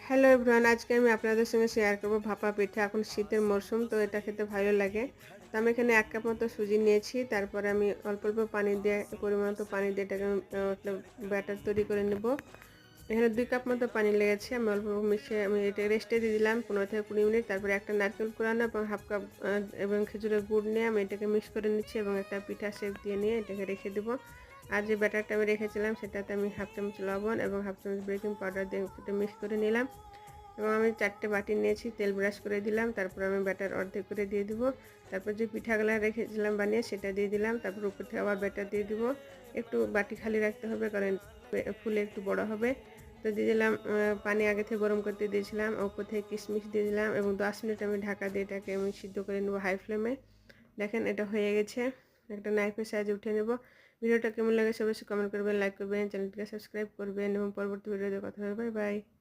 Hello everyone, আজকে আমি আপনাদের সঙ্গে শেয়ার করব ভাপা পিঠা। এখন শীতের মরশুম, তো এটা খেতে ভালো লাগে। তো আমি এখানে 1 কাপ মতো সুজি নিয়েছি। তারপরে আমি অল্প অল্প পানি দিয়ে, পরিমাণ মতো পানি দিয়ে এটাকে একটা ব্যাটার তৈরি করে নেব। এখানে 2 কাপ মতো পানি লেগেছে। আমি অল্প অল্প মিশিয়ে আমি এটা রেস্টে দিয়ে দিলাম 15 থেকে 20 মিনিট। তারপরে একটা নারকেল কোরানো এবং হাফ কাপ এবং খেজুরের গুড় নিয়ে আমি এটাকে মিক্স করে নিচ্ছি এবং একটা পিঠা শেপ দিয়ে নিয়ে এটাকে রেখে দেব। আর যে ব্যাটারটা আমি রেখেছিলাম সেটাতে আমি হাফ চামচ লবণ এবং হাফ চামচ বেকিং পাউডার দিয়ে সেটা মিক্স করে নিলাম। এবং আমি 4টে বাটি নিয়েছি, তেল ব্রাশ করে দিলাম। তারপর আমি ব্যাটার অর্ধেক করে দিয়ে দিব। তারপর যে পিঠাগুলা রেখেছিলাম বানিয়ে সেটা দিয়ে দিলাম। তারপর উপর থেকে আবার ব্যাটার দিয়ে দিব। একটু বাটি খালি রাখতে হবে, কারণ ফুলে একটু বড় হবে। তো দিয়ে দিলাম পানি আগে থেকে গরম করতে দিয়েছিলাম, উপর থেকে কিশমিশ দিয়ে দিলাম এবং 10 মিনিট আমি ঢাকা দিয়ে এটাকে আমি সিদ্ধ করে নেব হাই ফ্লেমে। দেখেন এটা হয়ে গেছে। একটা নাইফের সাহায্যে উঠে নেব। ভিডিওটা কেমন লাগে অবশ্যই কমেন্ট করবেন, লাইক করবেন, চ্যানেলটিকে সাবস্ক্রাইব করবেন এবং পরবর্তী ভিডিওতে কথা হবে। Bye bye.